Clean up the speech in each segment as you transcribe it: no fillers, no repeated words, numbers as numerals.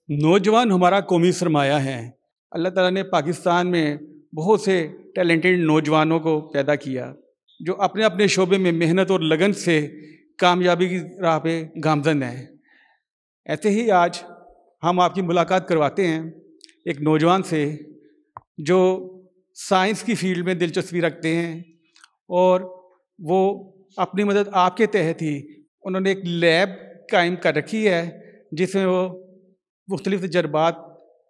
نوجوان ہمارا قومی سرمایہ ہے۔ اللہ تعالیٰ نے پاکستان میں بہت سے ٹیلنٹڈ نوجوانوں کو پیدا کیا جو اپنے اپنے شعبے میں محنت اور لگن سے کامیابی کی راہ پہ گامزن ہیں۔ ایسے ہی آج ہم آپ کی ملاقات کرواتے ہیں ایک نوجوان سے جو سائنس کی فیلڈ میں دلچسپی رکھتے ہیں، اور وہ اپنی مدد آپ کے تحت ہی انہوں نے ایک لیب قائم کر رکھی ہے جس میں وہ مختلف تجربات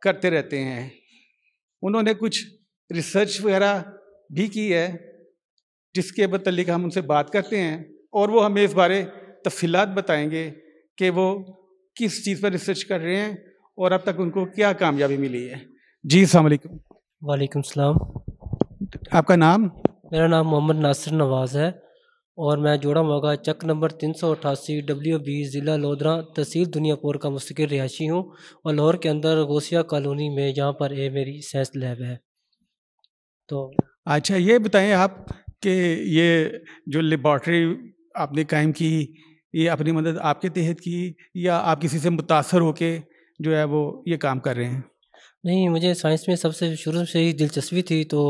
کرتے رہتے ہیں۔ انہوں نے کچھ ریسرچ وغیرہ بھی کی ہے جس کے متعلق ہم ان سے بات کرتے ہیں، اور وہ ہمیں اس بارے تفصیلات بتائیں گے کہ وہ کس چیز پر ریسرچ کر رہے ہیں اور اب تک ان کو کیا کامیابی ملی ہے۔ جی السلام علیکم۔ وعلیکم السلام۔ آپ کا نام؟ میرا نام محمد ناصر نواز ہے اور میں جوڑا موگا چک نمبر 388 WB ضلع لودھرا تحصیل دنیا پور کا مستقل رہائشی ہوں، اور لاہور کے اندر غوثیہ کالونی میں جہاں پر میری سائنس لیب ہے۔ تو اچھا، یہ بتائیں آپ کہ یہ جو لیبارٹری آپ نے قائم کی، یہ اپنی مدد آپ کے تحت کی یا آپ کسی سے متاثر ہو کے جو ہے وہ یہ کام کر رہے ہیں؟ نہیں، مجھے سائنس میں سب سے شروع سے ہی دلچسپی تھی، تو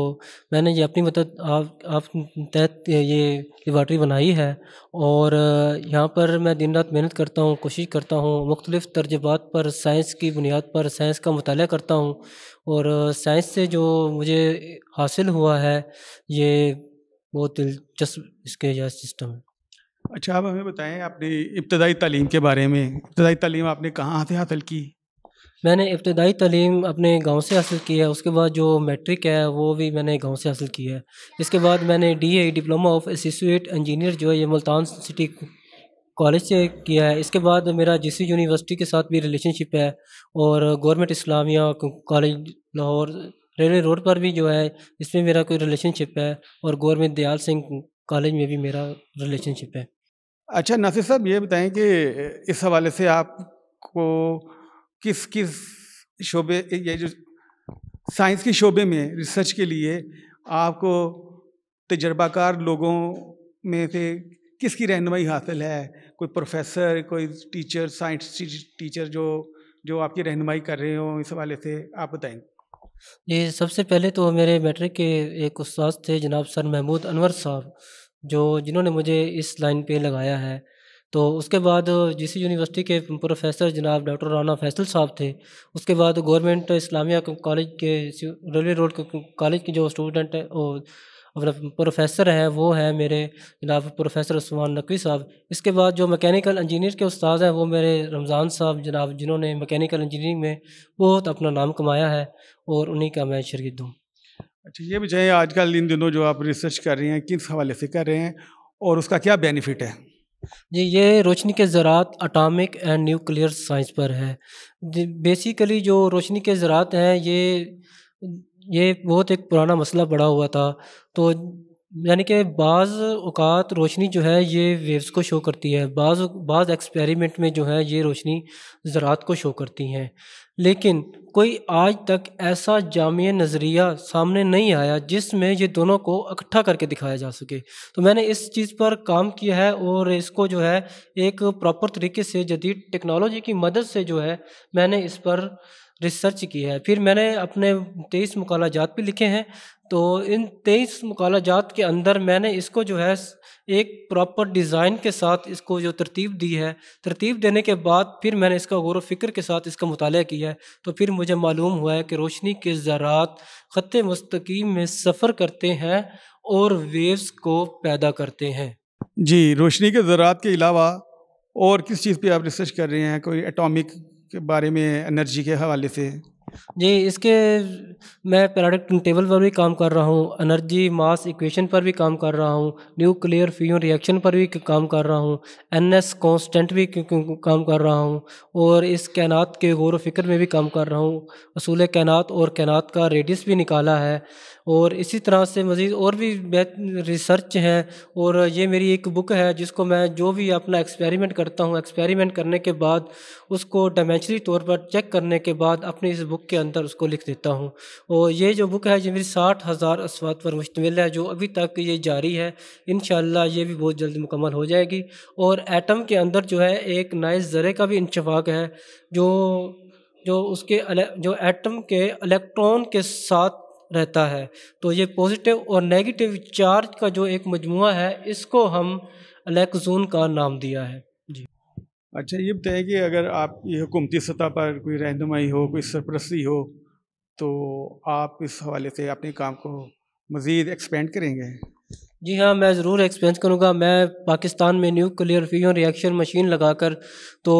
میں نے یہ اپنی مدد آپ تحت یہ لیبارٹری بنائی ہے، اور یہاں پر میں دن رات محنت کرتا ہوں، کوشش کرتا ہوں، مختلف تجربات پر سائنس کی بنیاد پر سائنس کا مطالعہ کرتا ہوں، اور سائنس سے جو مجھے حاصل ہوا ہے یہ بہت دلچسپ اس کے یہ سسٹم ہے۔ اچھا، آپ ہمیں بتائیں اپنی ابتدائی تعلیم کے بارے میں۔ ابتدائی تعلیم آپ نے کہاں سے حاصل کی؟ میں نے ابتدائی تعلیم اپنے گاؤں سے حاصل کی ہے، اس کے بعد جو میٹرک ہے وہ بھی میں نے گاؤں سے حاصل کی ہے۔ اس کے بعد میں نے DA diploma of associate engineer جو ہے یہ ملتان سٹی کالج سے کیا ہے۔ اس کے بعد میرا GC یونیورسٹی کے ساتھ بھی ریلیشن شپ ہے، اور گورنمنٹ اسلامیہ کالج لاہور ریلوے روڈ پر بھی جو ہے اس میں میرا کوئی ریلیشن شپ ہے، اور گورنمنٹ دیال سنگھ کالج میں بھی میرا ریلیشن شپ ہے۔ اچھا ناصر صاحب، یہ بتائیں کہ اس حوالے سے آپ کو کس شعبے، یہ جو سائنس کے شعبے میں ریسرچ کے لیے آپ کو تجربہ کار لوگوں میں سے کس کی رہنمائی حاصل ہے؟ کوئی پروفیسر، کوئی ٹیچر، سائنس ٹیچر جو آپ کی رہنمائی کر رہے ہوں، اس حوالے سے آپ بتائیں۔ یہ سب سے پہلے تو میرے میٹرک کے ایک استاد تھے جناب سر محمود انور صاحب، جنہوں نے مجھے اس لائن پہ لگایا ہے۔ تو اس کے بعد GC یونیورسٹی کے پروفیسر جناب ڈاکٹر رانا فیصل صاحب تھے۔ اس کے بعد گورنمنٹ اسلامیہ کالج کے ریلوے روڈ کالج کے جو اسٹوڈنٹ اپنا پروفیسر ہیں وہ ہیں میرے جناب پروفیسر عثمان نقوی صاحب۔ اس کے بعد جو میکینیکل انجینئر کے استاد ہیں وہ میرے رمضان صاحب جناب، جنہوں نے میکینیکل انجینئرنگ میں بہت اپنا نام کمایا ہے، اور انہی کا میں شاگرد ہوں۔ اچھا، یہ بتائیں آج کل ان دنوں جو آپ ریسرچ کر رہے ہیں کس حوالے سے کر رہے ہیں اور اس کا کیا بینیفٹ ہے؟ جی، یہ روشنی کے ذرات اٹامک اینڈ نیوکلیئر سائنس پر ہے۔ بیسیکلی جو روشنی کے ذرات ہیں یہ بہت ایک پرانا مسئلہ پڑا ہوا تھا، تو یعنی کہ بعض اوقات روشنی جو ہے یہ ویوز کو شو کرتی ہے، بعض ایکسپیریمنٹ میں جو ہے یہ روشنی ذرات کو شو کرتی ہیں، لیکن کوئی آج تک ایسا جامع نظریہ سامنے نہیں آیا جس میں یہ دونوں کو اکٹھا کر کے دکھایا جا سکے۔ تو میں نے اس چیز پر کام کیا ہے، اور اس کو جو ہے ایک پراپر طریقے سے جدید ٹیکنالوجی کی مدد سے جو ہے میں نے اس پر ریسرچ کی ہے۔ پھر میں نے اپنے 23 مقالہ جات بھی لکھے ہیں، تو ان 23 مقالہ جات کے اندر میں نے اس کو جو ہے ایک پراپر ڈیزائن کے ساتھ اس کو جو ترتیب دی ہے، ترتیب دینے کے بعد پھر میں نے اس کا غور و فکر کے ساتھ اس کا مطالعہ کیا ہے، تو پھر مجھے معلوم ہوا ہے کہ روشنی کے ذرات خط مستقیم میں سفر کرتے ہیں اور ویوز کو پیدا کرتے ہیں۔ جی، روشنی کے ذرات کے علاوہ اور کس چیز پہ آپ ریسرچ کر رہے ہیں؟ کوئی ایٹامک کے بارے میں، انرجی کے حوالے سے؟ جی، اس کے میں پیریڈک ٹیبل پر بھی کام کر رہا ہوں، انرجی ماس ایکویشن پر بھی کام کر رہا ہوں، نیوکلیئر فیون ریئیکشن پر بھی کام کر رہا ہوں، NS کانسٹنٹ بھی کام کر رہا ہوں، اور اس کائنات کے غور و فکر میں بھی کام کر رہا ہوں، اصول کائنات اور کائنات کا ریڈیس بھی نکالا ہے، اور اسی طرح سے مزید اور بھی ریسرچ ہیں۔ اور یہ میری ایک بک ہے جس کو میں جو بھی اپنا ایکسپیریمنٹ کرتا ہوں، ایکسپیریمنٹ کرنے کے بعد اس کو ڈائمینشنری طور پر چیک کرنے کے بعد اپنی اس بک کے اندر اس کو لکھ دیتا ہوں۔ اور یہ جو بک ہے یہ میری 60,000 اصفحات پر مشتمل ہے، جو ابھی تک یہ جاری ہے، انشاءاللہ یہ بھی بہت جلد مکمل ہو جائے گی۔ اور ایٹم کے اندر جو ہے ایک نئے ذرے کا بھی انشقاق ہے، جو جو اس کے جو ایٹم کے الیکٹران کے ساتھ رہتا ہے، تو یہ پازیٹیو اور نیگیٹو چارج کا جو ایک مجموعہ ہے، اس کو ہم الیکٹرون کا نام دیا ہے۔ جی اچھا، یہ بتائیں کہ اگر آپ یہ حکومتی سطح پر کوئی رہنمائی ہو، کوئی سرپرستی ہو، تو آپ اس حوالے سے اپنے کام کو مزید ایکسپینڈ کریں گے؟ جی ہاں، میں ضرور ایکسپینس کروں گا۔ میں پاکستان میں نیوکلیئر فیوژن ری ایکشن مشین لگا کر تو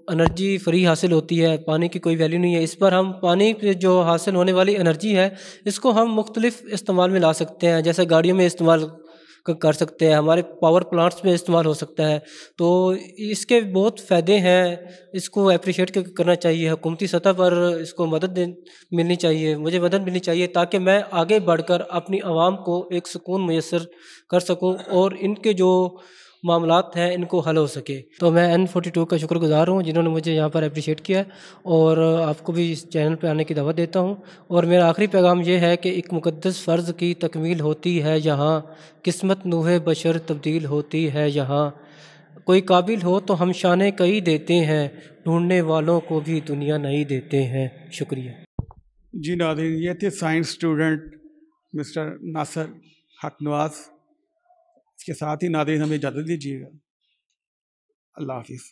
انرجی فری حاصل ہوتی ہے، پانی کی کوئی ویلیو نہیں ہے اس پر۔ ہم پانی پہ جو حاصل ہونے والی انرجی ہے، اس کو ہم مختلف استعمال میں لا سکتے ہیں، جیسے گاڑیوں میں استعمال کر سکتے ہیں، ہمارے پاور پلانٹس میں استعمال ہو سکتا ہے۔ تو اس کے بہت فائدے ہیں، اس کو اپریشیٹ کرنا چاہیے۔ حکومتی سطح پر اس کو مدد ملنی چاہیے، مجھے مدد ملنی چاہیے، تاکہ میں آگے بڑھ کر اپنی عوام کو ایک سکون میسر کر سکوں اور ان کے جو معاملات ہیں ان کو حل ہو سکے۔ تو میں N42 کا شکر گزار ہوں جنہوں نے مجھے یہاں پر اپریشیٹ کیا ہے، اور آپ کو بھی اس چینل پہ آنے کی دعوت دیتا ہوں۔ اور میرا آخری پیغام یہ ہے کہ ایک مقدس فرض کی تکمیل ہوتی ہے یہاں، قسمت نوح بشر تبدیل ہوتی ہے یہاں، کوئی قابل ہو تو ہم شانے کئی دیتے ہیں، ڈھونڈنے والوں کو بھی دنیا نہیں دیتے ہیں۔ شکریہ۔ جی ناظرین، یہ تھے سائنس اسٹوڈنٹ مسٹر ناصر حق نواز۔ اس کے ساتھ ہی ناظرین ہمیں اجازت دیجیے گا۔ اللہ حافظ۔